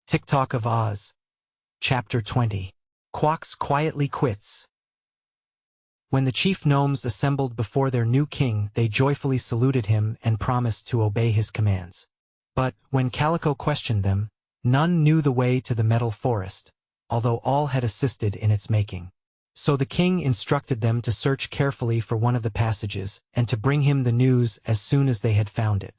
Tik Tok of Oz. Chapter 20. Quox quietly quits. When the chief gnomes assembled before their new king, they joyfully saluted him and promised to obey his commands. But, when Calico questioned them, none knew the way to the metal forest, although all had assisted in its making. So the king instructed them to search carefully for one of the passages, and to bring him the news as soon as they had found it.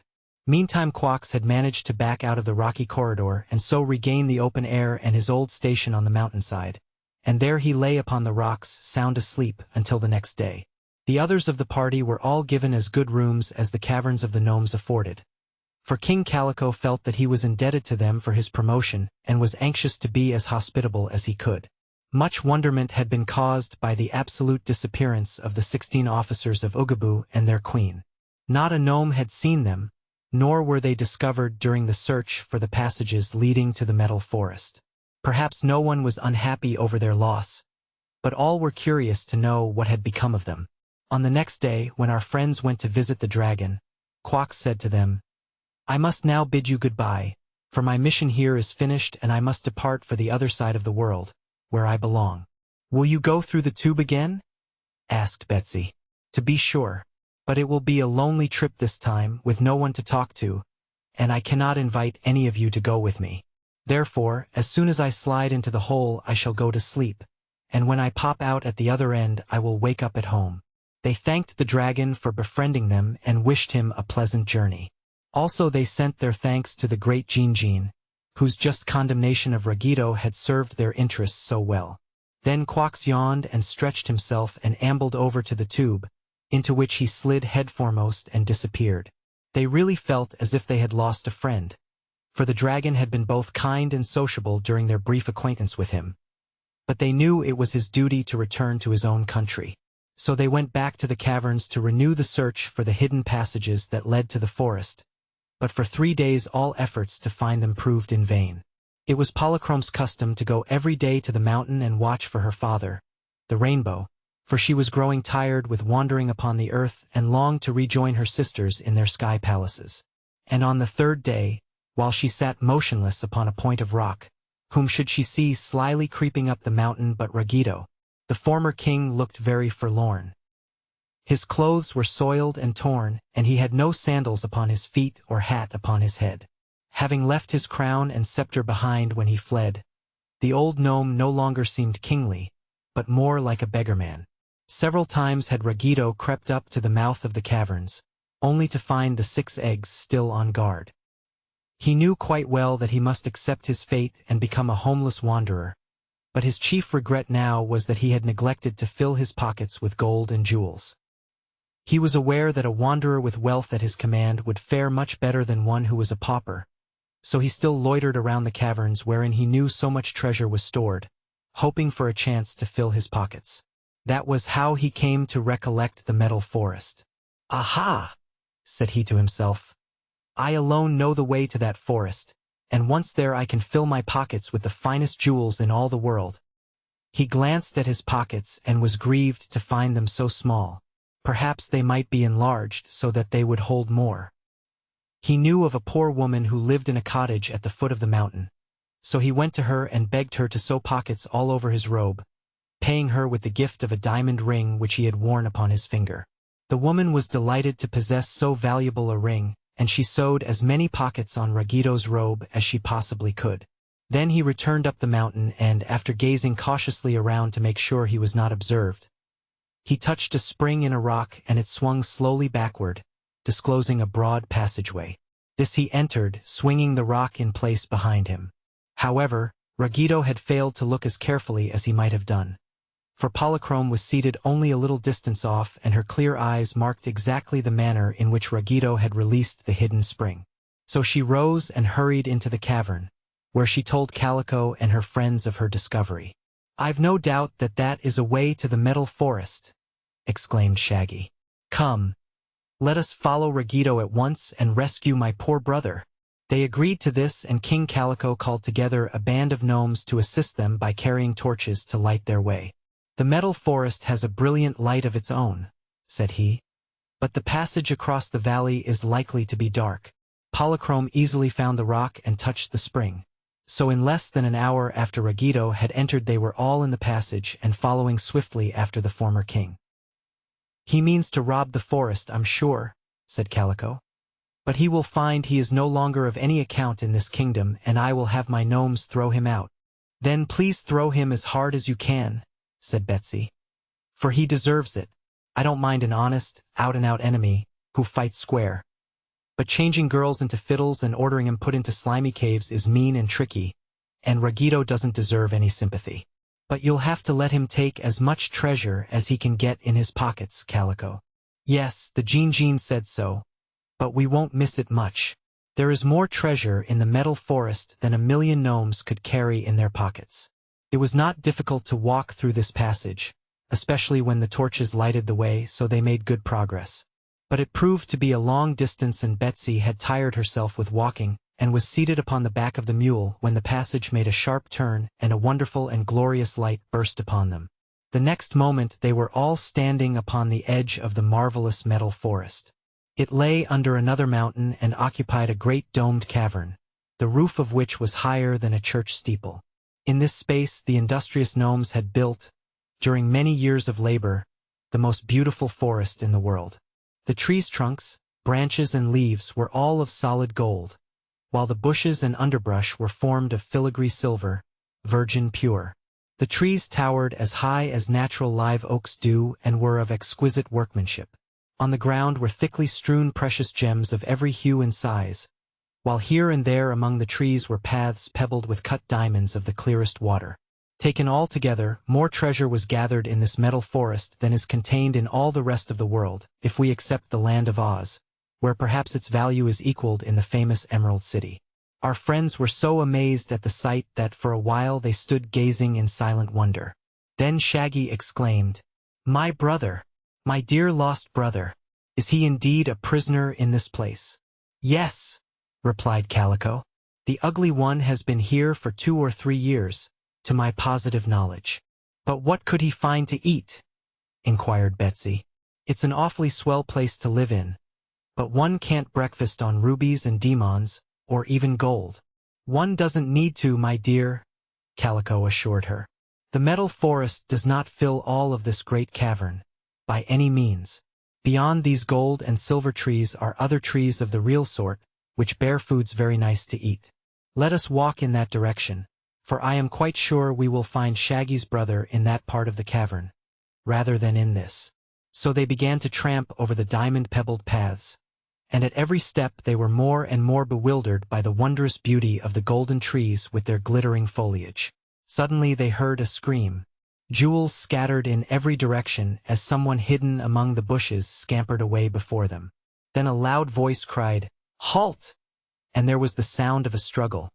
Meantime Quox had managed to back out of the rocky corridor and so regain the open air and his old station on the mountainside, and there he lay upon the rocks, sound asleep, until the next day. The others of the party were all given as good rooms as the caverns of the gnomes afforded. For King Calico felt that he was indebted to them for his promotion and was anxious to be as hospitable as he could. Much wonderment had been caused by the absolute disappearance of the 16 officers of Oogaboo and their queen. Not a gnome had seen them, nor were they discovered during the search for the passages leading to the metal forest. Perhaps no one was unhappy over their loss, but all were curious to know what had become of them. On the next day, when our friends went to visit the dragon, Quox said to them, "I must now bid you goodbye, for my mission here is finished and I must depart for the other side of the world, where I belong." "Will you go through the tube again?" asked Betsy. "To be sure. But it will be a lonely trip this time, with no one to talk to, and I cannot invite any of you to go with me. Therefore, as soon as I slide into the hole I shall go to sleep, and when I pop out at the other end I will wake up at home." They thanked the dragon for befriending them and wished him a pleasant journey. Also they sent their thanks to the great Jean, whose just condemnation of Ragito had served their interests so well. Then Quox yawned and stretched himself and ambled over to the tube, into which he slid headforemost and disappeared. They really felt as if they had lost a friend, for the dragon had been both kind and sociable during their brief acquaintance with him. But they knew it was his duty to return to his own country. So they went back to the caverns to renew the search for the hidden passages that led to the forest. But for 3 days all efforts to find them proved in vain. It was Polychrome's custom to go every day to the mountain and watch for her father, the rainbow, for she was growing tired with wandering upon the earth and longed to rejoin her sisters in their sky palaces. And on the 3rd day, while she sat motionless upon a point of rock, whom should she see slyly creeping up the mountain but Ragito? The former king looked very forlorn. His clothes were soiled and torn, and he had no sandals upon his feet or hat upon his head. Having left his crown and scepter behind when he fled, the old gnome no longer seemed kingly, but more like a beggarman. Several times had Ragito crept up to the mouth of the caverns, only to find the 6 eggs still on guard. He knew quite well that he must accept his fate and become a homeless wanderer, but his chief regret now was that he had neglected to fill his pockets with gold and jewels. He was aware that a wanderer with wealth at his command would fare much better than one who was a pauper, so he still loitered around the caverns wherein he knew so much treasure was stored, hoping for a chance to fill his pockets. That was how he came to recollect the metal forest. "Aha!" said he to himself. "I alone know the way to that forest, and once there I can fill my pockets with the finest jewels in all the world." He glanced at his pockets and was grieved to find them so small. Perhaps they might be enlarged so that they would hold more. He knew of a poor woman who lived in a cottage at the foot of the mountain, so he went to her and begged her to sew pockets all over his robe, paying her with the gift of a diamond ring which he had worn upon his finger. The woman was delighted to possess so valuable a ring, and she sewed as many pockets on Ragito's robe as she possibly could. Then he returned up the mountain and, after gazing cautiously around to make sure he was not observed, he touched a spring in a rock and it swung slowly backward, disclosing a broad passageway. This he entered, swinging the rock in place behind him. However, Ragito had failed to look as carefully as he might have done, for Polychrome was seated only a little distance off and her clear eyes marked exactly the manner in which Ragito had released the hidden spring. So she rose and hurried into the cavern, where she told Calico and her friends of her discovery. "I've no doubt that that is a way to the metal forest," exclaimed Shaggy. "Come, let us follow Ragito at once and rescue my poor brother." They agreed to this, and King Calico called together a band of gnomes to assist them by carrying torches to light their way. "The metal forest has a brilliant light of its own," said he, "but the passage across the valley is likely to be dark." Polychrome easily found the rock and touched the spring, So in less than an hour after Ragito had entered they were all in the passage and following swiftly after the former king. "He means to rob the forest, I'm sure," said Calico. "But he will find he is no longer of any account in this kingdom, and I will have my gnomes throw him out." "Then please throw him as hard as you can," said Betsy. "For he deserves it. I don't mind an honest, out-and-out enemy, who fights square. But changing girls into fiddles and ordering him put into slimy caves is mean and tricky, and Ragito doesn't deserve any sympathy. But you'll have to let him take as much treasure as he can get in his pockets, Calico." "Yes, the Jean said so. But we won't miss it much. There is more treasure in the metal forest than 1,000,000 gnomes could carry in their pockets." It was not difficult to walk through this passage, especially when the torches lighted the way, so they made good progress. But it proved to be a long distance and Betsy had tired herself with walking, and was seated upon the back of the mule when the passage made a sharp turn and a wonderful and glorious light burst upon them. The next moment they were all standing upon the edge of the marvelous metal forest. It lay under another mountain and occupied a great domed cavern, the roof of which was higher than a church steeple. In this space the industrious gnomes had built, during many years of labor, the most beautiful forest in the world. The trees' trunks, branches and leaves were all of solid gold, while the bushes and underbrush were formed of filigree silver, virgin pure. The trees towered as high as natural live oaks do and were of exquisite workmanship. On the ground were thickly strewn precious gems of every hue and size, while here and there among the trees were paths pebbled with cut diamonds of the clearest water. Taken all together, more treasure was gathered in this metal forest than is contained in all the rest of the world, if we accept the land of Oz, where perhaps its value is equaled in the famous Emerald City. Our friends were so amazed at the sight that for a while they stood gazing in silent wonder. Then Shaggy exclaimed, "My brother! My dear lost brother! Is he indeed a prisoner in this place?" "Yes," replied Calico. "The ugly one has been here for 2 or 3 years. To my positive knowledge." "But what could he find to eat?" inquired Betsy. "It's an awfully swell place to live in, but one can't breakfast on rubies and demons, or even gold." "One doesn't need to, my dear," Calico assured her. "The metal forest does not fill all of this great cavern, by any means. Beyond these gold and silver trees are other trees of the real sort, which bear foods very nice to eat. Let us walk in that direction, for I am quite sure we will find Shaggy's brother in that part of the cavern, rather than in this." So they began to tramp over the diamond-pebbled paths, and at every step they were more and more bewildered by the wondrous beauty of the golden trees with their glittering foliage. Suddenly they heard a scream. Jewels scattered in every direction as someone hidden among the bushes scampered away before them. Then a loud voice cried, "Halt!" and there was the sound of a struggle.